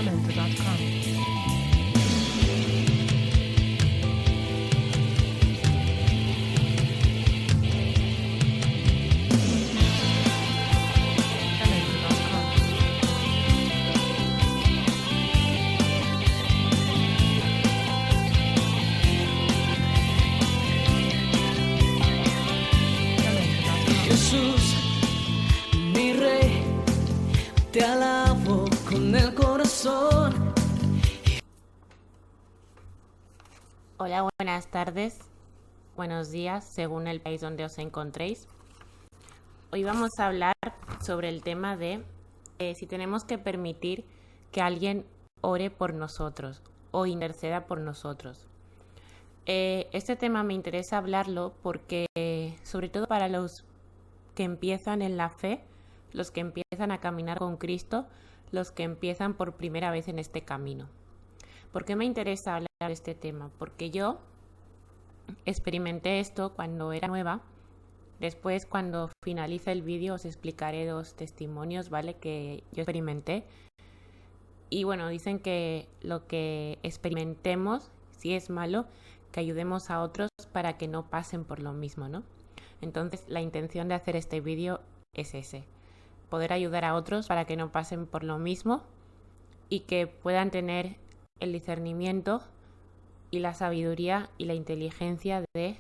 Elemento.com. Jesús, mi rey, te alabo con el corazón. Hola, buenas tardes, buenos días, según el país donde os encontréis. Hoy vamos a hablar sobre el tema de si tenemos que permitir que alguien ore por nosotros o interceda por nosotros. Este tema me interesa hablarlo porque, sobre todo para los que empiezan en la fe, los que empiezan a caminar con Cristo, los que empiezan por primera vez en este camino. ¿Por qué me interesa hablar de este tema? Porque yo experimenté esto cuando era nueva. Después, cuando finalice el vídeo, os explicaré 2 testimonios, ¿vale? Que yo experimenté. Y bueno, dicen que lo que experimentemos, si es malo, que ayudemos a otros para que no pasen por lo mismo, ¿no? Entonces, la intención de hacer este vídeo es ese. Poder ayudar a otros para que no pasen por lo mismo y que puedan tener el discernimiento y la sabiduría y la inteligencia de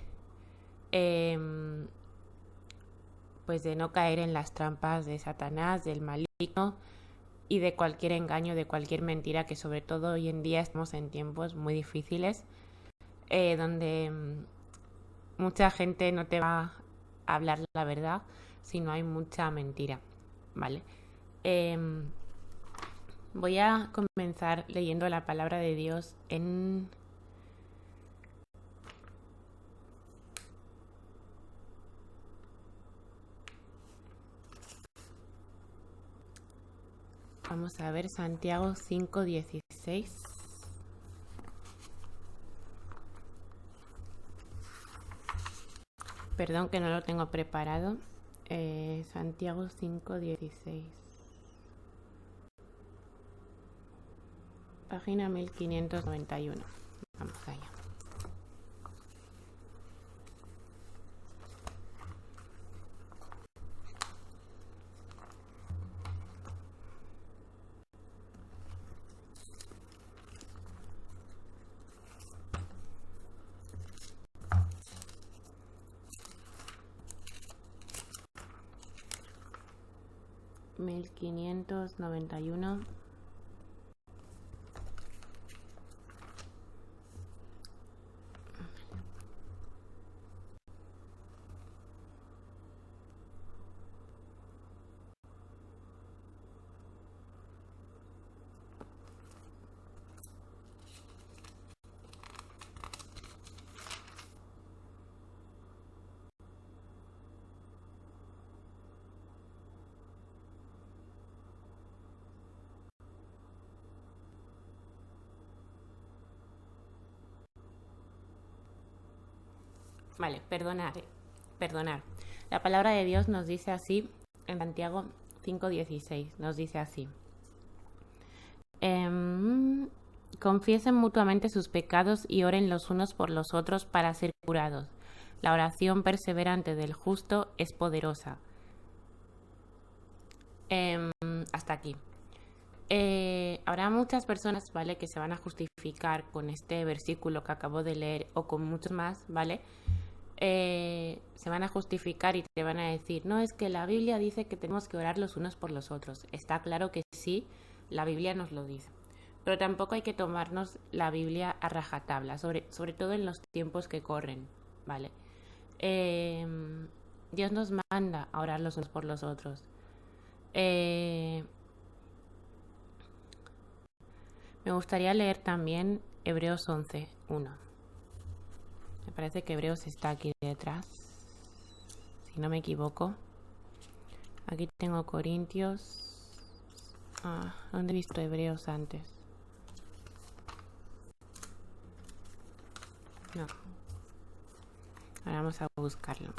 pues de no caer en las trampas de Satanás, del maligno y de cualquier engaño, de cualquier mentira, que sobre todo hoy en día estamos en tiempos muy difíciles donde mucha gente no te va a hablar la verdad, sino hay mucha mentira, ¿vale? Voy a comenzar leyendo la palabra de Dios en vamos a ver Santiago 5:16. Perdón que no lo tengo preparado. Santiago 5:16. Página 1591. Vamos allá. Mil 1591. Vale, perdonar. La palabra de Dios nos dice así en Santiago 5:16. Nos dice así. Confiesen mutuamente sus pecados y oren los unos por los otros para ser curados. La oración perseverante del justo es poderosa. Hasta aquí. Habrá muchas personas, ¿vale?, que se van a justificar con este versículo que acabo de leer o con muchos más, ¿vale? Se van a justificar y te van a decir, no, es que la Biblia dice que tenemos que orar los unos por los otros. Está claro que sí, la Biblia nos lo dice. Pero tampoco hay que tomarnos la Biblia a rajatabla, sobre todo en los tiempos que corren, ¿vale? Dios nos manda a orar los unos por los otros. Me gustaría leer también Hebreos 11:1. Me parece que Hebreos está aquí detrás, si no me equivoco. Aquí tengo Corintios. ¿Dónde he visto Hebreos antes? No. Ahora vamos a buscarlo.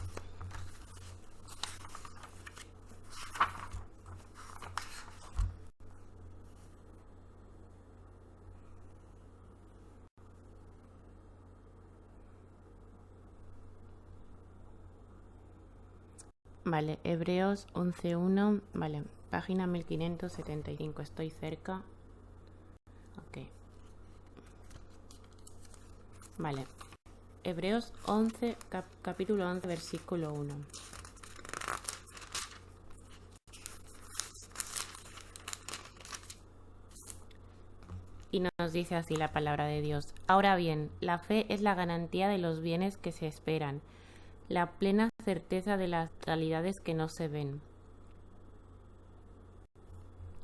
Vale, Hebreos 11.1, vale, página 1575, estoy cerca. Ok. Vale, Hebreos 11, capítulo 11, versículo 1. Y nos dice así la palabra de Dios. Ahora bien, la fe es la garantía de los bienes que se esperan, la plena certeza de las realidades que no se ven.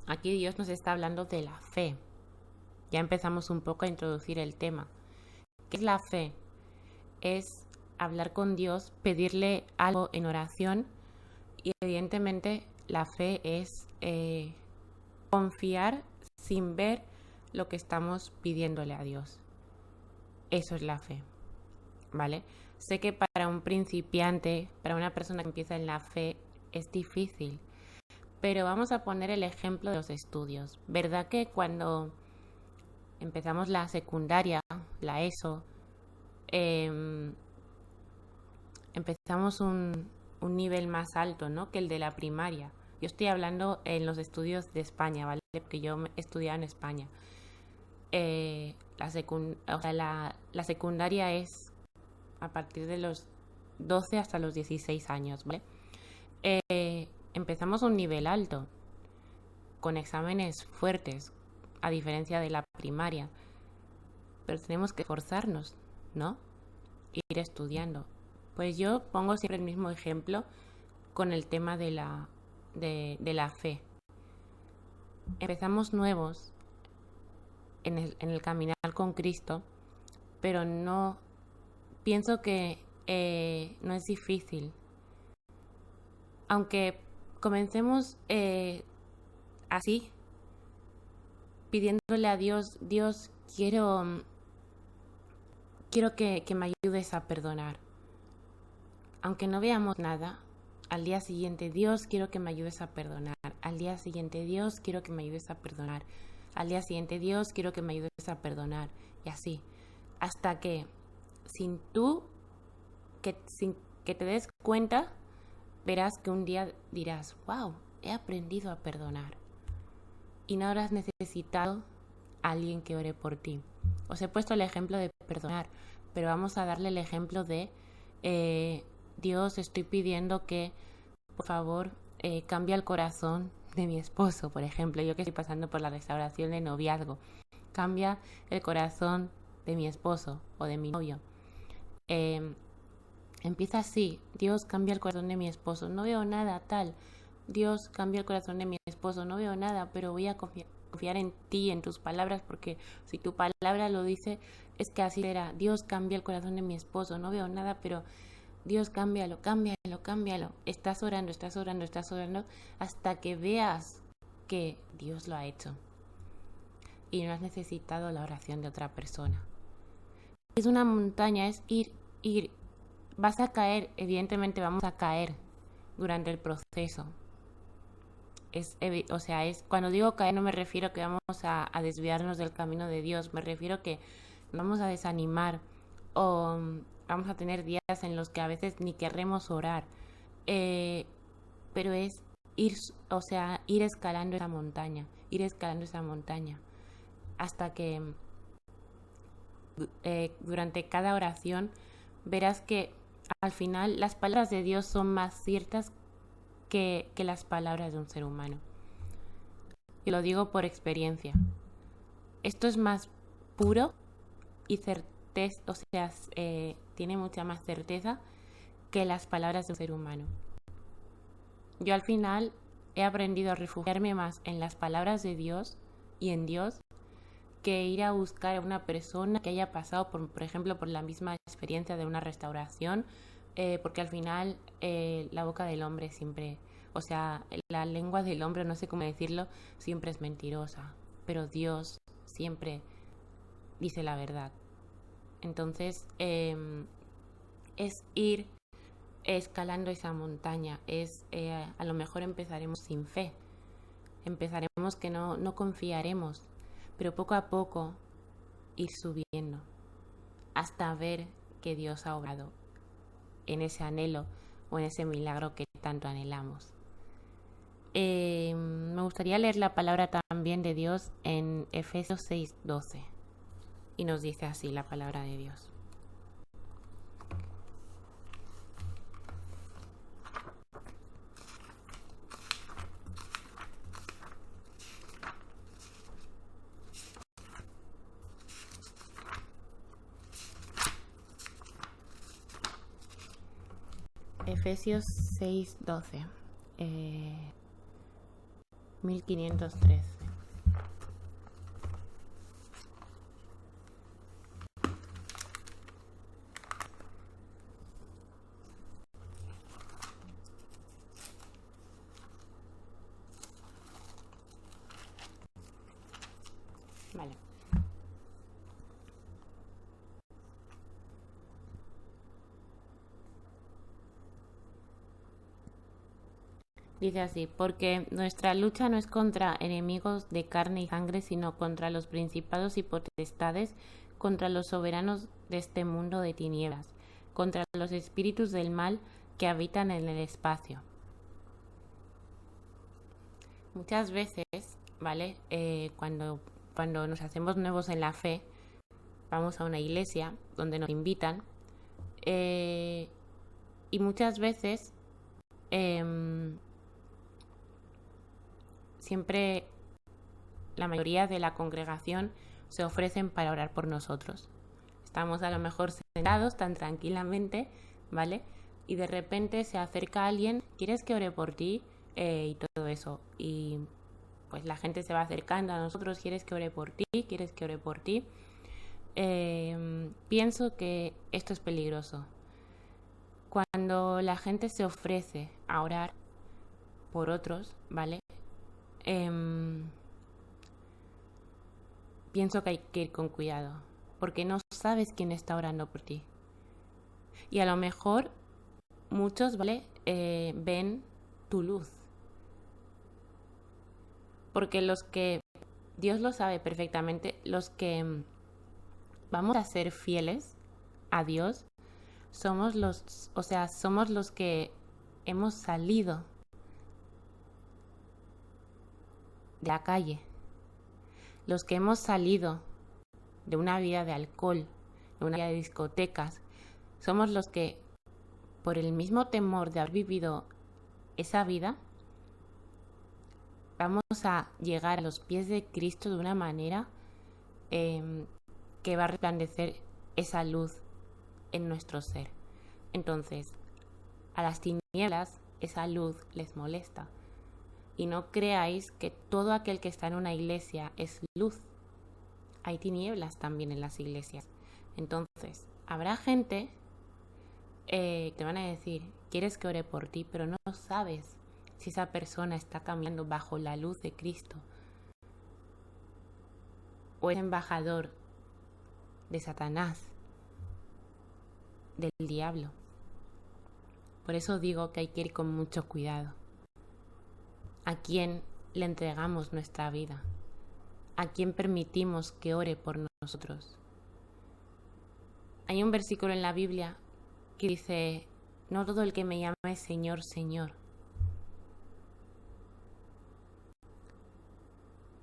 Aquí Dios nos está hablando de la fe. Ya empezamos un poco a introducir el tema. ¿Qué es la fe? Es hablar con Dios, pedirle algo en oración, y evidentemente la fe es confiar sin ver lo que estamos pidiéndole a Dios. Eso es la fe, ¿vale? Sé que para un principiante, para una persona que empieza en la fe, es difícil, pero vamos a poner el ejemplo de los estudios. ¿Verdad que cuando empezamos la secundaria, la ESO, empezamos un nivel más alto, ¿no?, que el de la primaria? Yo estoy hablando en los estudios de España, ¿vale? Porque yo estudiaba en España. La secundaria es a partir de los 12 hasta los 16 años, ¿vale? Empezamos un nivel alto, con exámenes fuertes, a diferencia de la primaria. Pero tenemos que esforzarnos, ¿no? Ir estudiando. Pues yo pongo siempre el mismo ejemplo con el tema de la fe. Empezamos nuevos en el caminar con Cristo, pero no pienso que no es difícil. Aunque comencemos así, pidiéndole a Dios, Dios, quiero que me ayudes a perdonar. Aunque no veamos nada, al día siguiente, Dios, quiero que me ayudes a perdonar. Al día siguiente, Dios, quiero que me ayudes a perdonar. Al día siguiente, Dios, quiero que me ayudes a perdonar. Y así, hasta que sin que te des cuenta, verás que un día dirás, wow, he aprendido a perdonar. Y no habrás necesitado a alguien que ore por ti. Os he puesto el ejemplo de perdonar, pero vamos a darle el ejemplo de Dios, estoy pidiendo que, por favor, cambie el corazón de mi esposo, por ejemplo. Yo que estoy pasando por la restauración de noviazgo. Cambia el corazón de mi esposo o de mi novio. Empieza así. Dios, cambia el corazón de mi esposo. No veo nada, tal. Dios, cambia el corazón de mi esposo. No veo nada, pero voy a confiar en ti, en tus palabras, porque si tu palabra lo dice, es que así será. Dios, cambia el corazón de mi esposo. No veo nada, pero Dios, cámbialo. Estás orando hasta que veas que Dios lo ha hecho. Y no has necesitado la oración de otra persona. Es una montaña, es ir. Vas a caer, evidentemente vamos a caer durante el proceso. Cuando digo caer no me refiero que vamos a desviarnos del camino de Dios, me refiero que nos vamos a desanimar o vamos a tener días en los que a veces ni querremos orar. Pero es ir escalando esa montaña, hasta que durante cada oración verás que al final las palabras de Dios son más ciertas que las palabras de un ser humano. Y lo digo por experiencia. Esto es más puro y certeza, tiene mucha más certeza que las palabras de un ser humano. Yo al final he aprendido a refugiarme más en las palabras de Dios y en Dios que ir a buscar a una persona que haya pasado, por ejemplo, por la misma experiencia de una restauración, porque al final la boca del hombre siempre, la lengua del hombre, no sé cómo decirlo, siempre es mentirosa, pero Dios siempre dice la verdad. Entonces, es ir escalando esa montaña, a lo mejor empezaremos sin fe, empezaremos que no confiaremos, pero poco a poco ir subiendo hasta ver que Dios ha obrado en ese anhelo o en ese milagro que tanto anhelamos. Me gustaría leer la palabra también de Dios en Efesios 6:12 y nos dice así la palabra de Dios. Efesios 6:12, 1513. Vale. Dice así, porque nuestra lucha no es contra enemigos de carne y sangre, sino contra los principados y potestades, contra los soberanos de este mundo de tinieblas, contra los espíritus del mal que habitan en el espacio. Muchas veces, ¿vale? Cuando nos hacemos nuevos en la fe, vamos a una iglesia donde nos invitan y muchas veces siempre la mayoría de la congregación se ofrecen para orar por nosotros. Estamos a lo mejor sentados tan tranquilamente, ¿vale? Y de repente se acerca alguien, ¿quieres que ore por ti? Y todo eso. Y pues la gente se va acercando a nosotros, ¿quieres que ore por ti? ¿Quieres que ore por ti? Pienso que esto es peligroso. Cuando la gente se ofrece a orar por otros, ¿vale? Pienso que hay que ir con cuidado, porque no sabes quién está orando por ti. Y a lo mejor muchos, ¿vale? Ven tu luz. Porque los que, Dios lo sabe perfectamente, los que vamos a ser fieles a Dios, somos los que hemos salido de la calle, los que hemos salido de una vida de alcohol, de una vida de discotecas, somos los que, por el mismo temor de haber vivido esa vida, vamos a llegar a los pies de Cristo de una manera que va a resplandecer esa luz en nuestro ser. Entonces, a las tinieblas esa luz les molesta. Y no creáis que todo aquel que está en una iglesia es luz. Hay tinieblas también en las iglesias. Entonces, habrá gente que te van a decir, quieres que ore por ti, pero no sabes si esa persona está caminando bajo la luz de Cristo o es embajador de Satanás, del diablo. Por eso digo que hay que ir con mucho cuidado. ¿A quién le entregamos nuestra vida? ¿A quién permitimos que ore por nosotros? Hay un versículo en la Biblia que dice, no todo el que me llame Señor, Señor.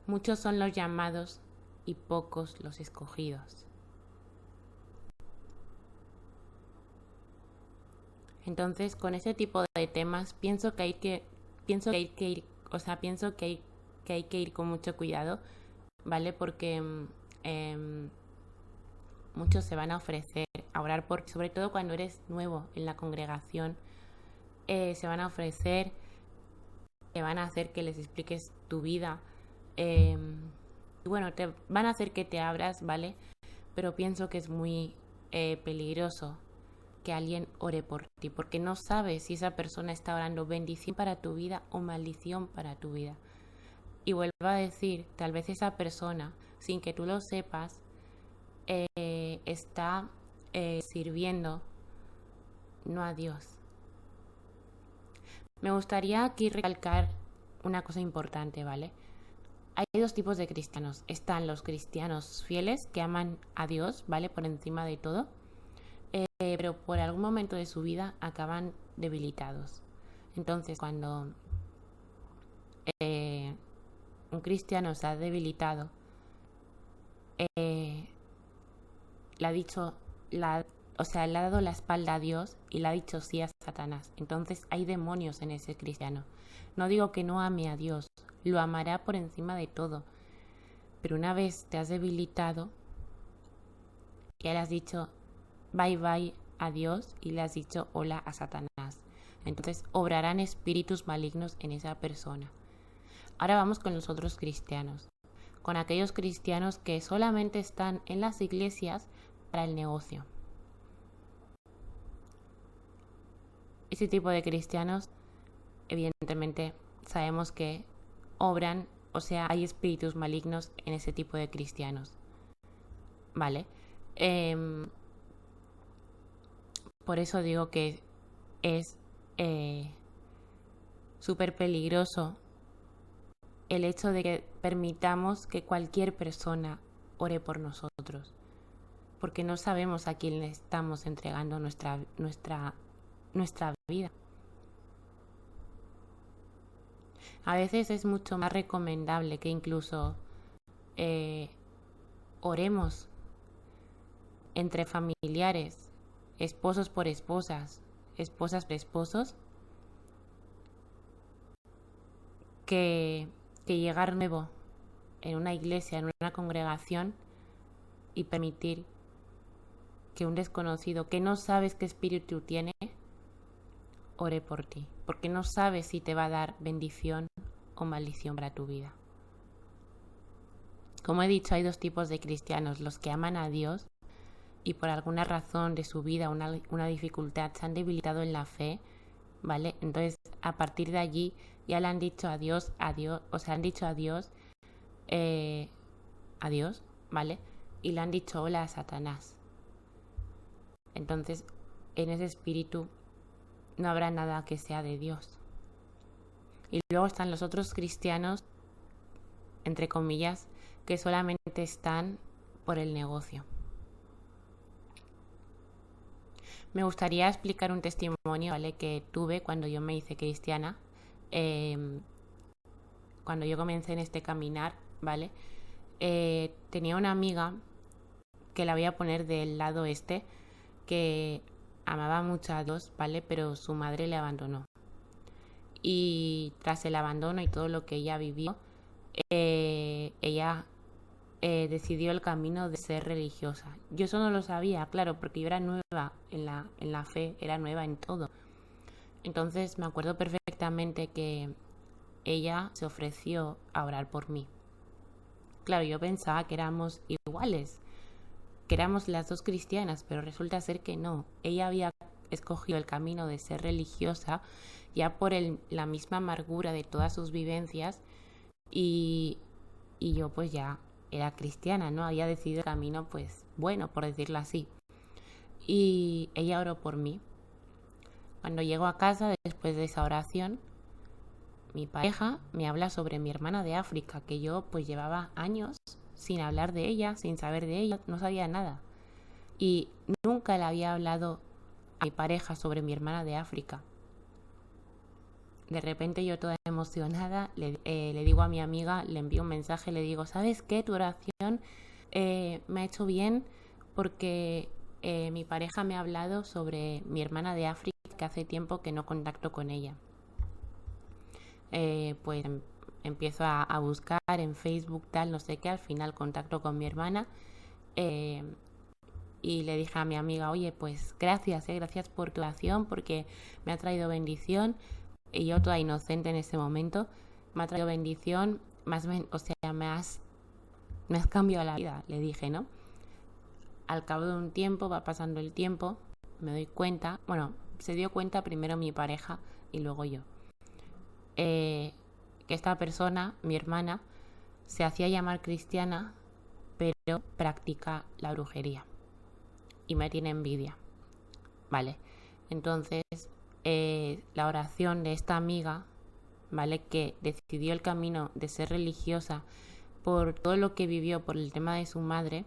Muchos son los llamados y pocos los escogidos. Entonces, con ese tipo de temas, pienso que hay que ir con mucho cuidado, ¿vale? Porque muchos se van a ofrecer a orar por, sobre todo cuando eres nuevo en la congregación, se van a ofrecer, te van a hacer que les expliques tu vida, y bueno, te van a hacer que te abras, ¿vale? Pero pienso que es muy peligroso que alguien ore por ti, porque no sabes si esa persona está orando bendición para tu vida o maldición para tu vida. Y vuelvo a decir, tal vez esa persona, sin que tú lo sepas, está sirviendo no a Dios. Me gustaría aquí recalcar una cosa importante, ¿vale? Hay dos tipos de cristianos. Están los cristianos fieles que aman a Dios, ¿vale? Por encima de todo. Pero por algún momento de su vida acaban debilitados. Entonces, cuando un cristiano se ha debilitado, le ha dicho, le ha dado la espalda a Dios y le ha dicho sí a Satanás. Entonces hay demonios en ese cristiano. No digo que no ame a Dios, lo amará por encima de todo. Pero una vez te has debilitado, ya le has dicho bye bye a Dios y le has dicho hola a Satanás. Entonces obrarán espíritus malignos en esa persona. Ahora vamos con los otros cristianos, con aquellos cristianos que solamente están en las iglesias para el negocio. Ese tipo de cristianos, evidentemente, sabemos que obran, o sea, hay espíritus malignos en ese tipo de cristianos. ¿Vale? Por eso digo que es súper peligroso el hecho de que permitamos que cualquier persona ore por nosotros, porque no sabemos a quién le estamos entregando nuestra vida. A veces es mucho más recomendable que incluso oremos entre familiares, esposos por esposas, esposas por esposos, que llegar nuevo en una iglesia, en una congregación y permitir que un desconocido que no sabes qué espíritu tiene ore por ti, porque no sabes si te va a dar bendición o maldición para tu vida. Como he dicho, hay dos tipos de cristianos: los que aman a Dios y por alguna razón de su vida, una dificultad, se han debilitado en la fe, ¿vale? Entonces, a partir de allí ya le han dicho adiós, o sea, han dicho adiós, ¿vale? Y le han dicho hola a Satanás. Entonces, en ese espíritu no habrá nada que sea de Dios. Y luego están los otros cristianos, entre comillas, que solamente están por el negocio. Me gustaría explicar un testimonio, ¿vale?, que tuve cuando yo me hice cristiana. Cuando yo comencé en este caminar, ¿vale? Tenía una amiga que la voy a poner del lado que amaba mucho a Dios, ¿vale? Pero su madre le abandonó. Y tras el abandono y todo lo que ella vivió, ella decidió el camino de ser religiosa. Yo eso no lo sabía, claro, porque yo era nueva en la fe, era nueva en todo. Entonces me acuerdo perfectamente que ella se ofreció a orar por mí. Claro, yo pensaba que éramos iguales, que éramos las dos cristianas, pero resulta ser que no. Ella había escogido el camino de ser religiosa ya por la misma amargura de todas sus vivencias y yo pues ya era cristiana, ¿no? Había decidido el camino pues bueno, por decirlo así. Y ella oró por mí. Cuando llego a casa después de esa oración, mi pareja me habla sobre mi hermana de África, que yo pues llevaba años sin hablar de ella, sin saber de ella, no sabía nada. Y nunca le había hablado a mi pareja sobre mi hermana de África. De repente yo toda emocionada le digo a mi amiga, le envío un mensaje, le digo, ¿sabes qué? Tu oración me ha hecho bien porque mi pareja me ha hablado sobre mi hermana de África, que hace tiempo que no contacto con ella. Pues empiezo a buscar en Facebook, tal, no sé qué, al final contacto con mi hermana y le dije a mi amiga, oye, pues gracias por tu oración porque me ha traído bendición. Y yo toda inocente en ese momento, me ha traído bendición, me has cambiado la vida, le dije, ¿no? Al cabo de un tiempo, va pasando el tiempo, me doy cuenta, bueno, se dio cuenta primero mi pareja y luego yo, que esta persona, mi hermana, se hacía llamar cristiana, pero practica la brujería y me tiene envidia, ¿vale? Entonces, la oración de esta amiga, ¿vale?, que decidió el camino de ser religiosa por todo lo que vivió, por el tema de su madre,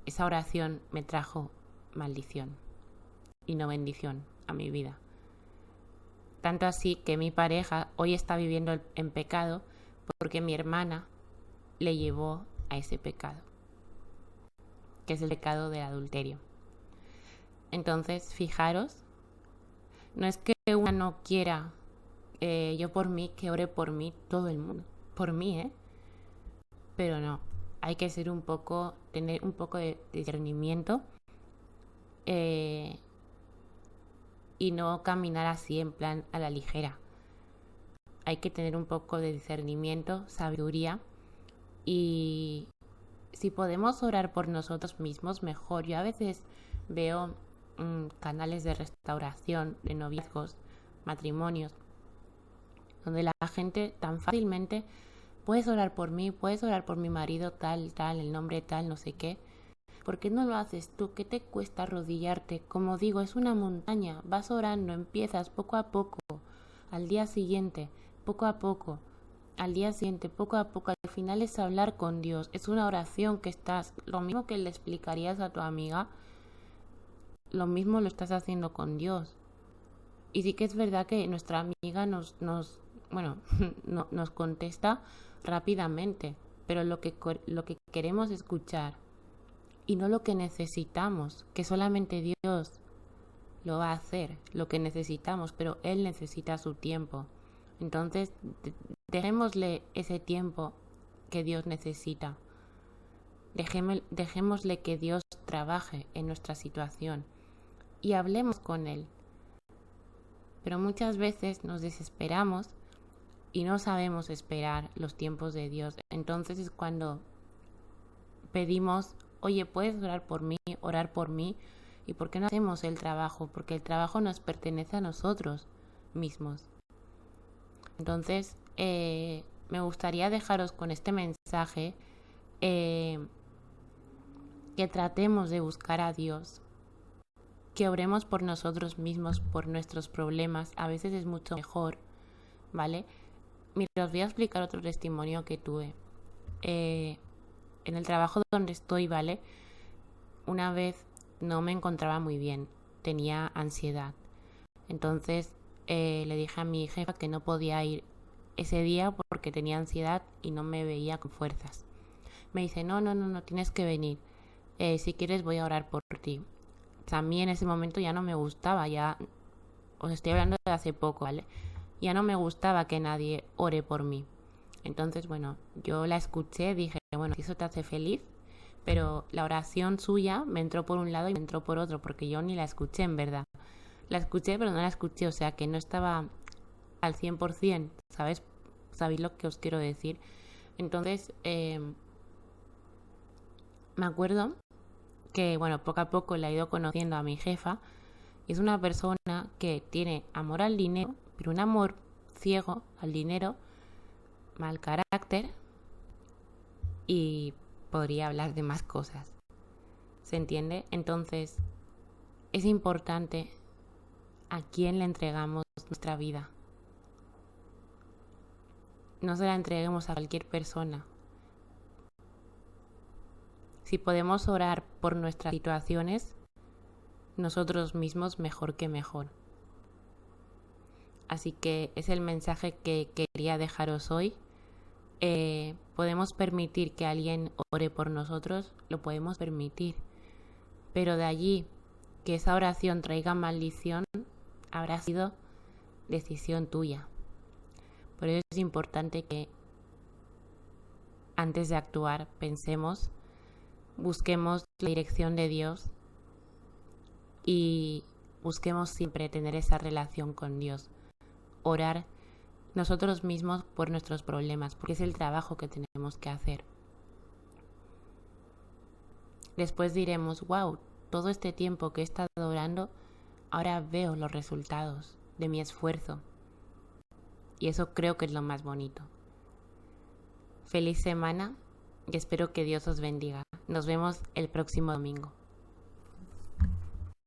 esa oración me trajo maldición. y no bendición a mi vida. Tanto así que mi pareja hoy está viviendo en pecado porque mi hermana le llevó a ese pecado, que es el pecado del adulterio. Entonces, fijaros, no es que una no quiera, yo por mí, que ore por mí todo el mundo, por mí, pero no, hay que ser tener un poco de discernimiento y no caminar así en plan a la ligera. Hay que tener un poco de discernimiento, sabiduría, y si podemos orar por nosotros mismos, mejor. Yo a veces veo canales de restauración, de noviazgos, matrimonios, donde la gente tan fácilmente, puedes orar por mí, puedes orar por mi marido, tal, el nombre tal, no sé qué. ¿Por qué no lo haces tú? ¿Qué te cuesta arrodillarte? Como digo, es una montaña. Vas orando, empiezas poco a poco, al día siguiente, poco a poco, al día siguiente, poco a poco. Al final es hablar con Dios. Es una oración que estás, lo mismo que le explicarías a tu amiga, lo mismo lo estás haciendo con Dios. Y sí que es verdad que nuestra amiga nos contesta rápidamente, pero lo que queremos escuchar y no lo que necesitamos, que solamente Dios lo va a hacer, lo que necesitamos, pero Él necesita su tiempo. Entonces, dejémosle ese tiempo que Dios necesita. Dejémosle que Dios trabaje en nuestra situación y hablemos con Él. Pero muchas veces nos desesperamos y no sabemos esperar los tiempos de Dios. Entonces es cuando pedimos, oye, ¿puedes orar por mí? ¿Y por qué no hacemos el trabajo? Porque el trabajo nos pertenece a nosotros mismos. Entonces, me gustaría dejaros con este mensaje, que tratemos de buscar a Dios, que oremos por nosotros mismos, por nuestros problemas. A veces es mucho mejor, ¿vale? Mira, os voy a explicar otro testimonio que tuve. En el trabajo donde estoy, ¿vale? Una vez no me encontraba muy bien, tenía ansiedad. Entonces le dije a mi jefa que no podía ir ese día porque tenía ansiedad y no me veía con fuerzas. Me dice, no, tienes que venir. Si quieres voy a orar por ti. A mí en ese momento ya no me gustaba, ya os estoy hablando de hace poco, ¿vale? Ya no me gustaba que nadie ore por mí. Entonces, bueno, yo la escuché, dije, bueno, si eso te hace feliz, pero la oración suya me entró por un lado y me entró por otro, porque yo ni la escuché en verdad. La escuché, pero no la escuché, o sea que no estaba al 100%, ¿sabes? ¿Sabéis lo que os quiero decir? Entonces, me acuerdo que, bueno, poco a poco la he ido conociendo a mi jefa, y es una persona que tiene amor al dinero, pero un amor ciego al dinero, mal carácter, y podría hablar de más cosas. ¿Se entiende? Entonces, es importante a quién le entregamos nuestra vida. No se la entreguemos a cualquier persona. Si podemos orar por nuestras situaciones, nosotros mismos mejor que mejor. Así que es el mensaje que quería dejaros hoy. Podemos permitir que alguien ore por nosotros, lo podemos permitir. Pero de allí que esa oración traiga maldición, habrá sido decisión tuya. Por eso es importante que antes de actuar pensemos, busquemos la dirección de Dios y busquemos siempre tener esa relación con Dios. Orar nosotros mismos por nuestros problemas, porque es el trabajo que tenemos que hacer. Después diremos, wow, todo este tiempo que he estado orando, ahora veo los resultados de mi esfuerzo. Y eso creo que es lo más bonito. Feliz semana y espero que Dios os bendiga. Nos vemos el próximo domingo.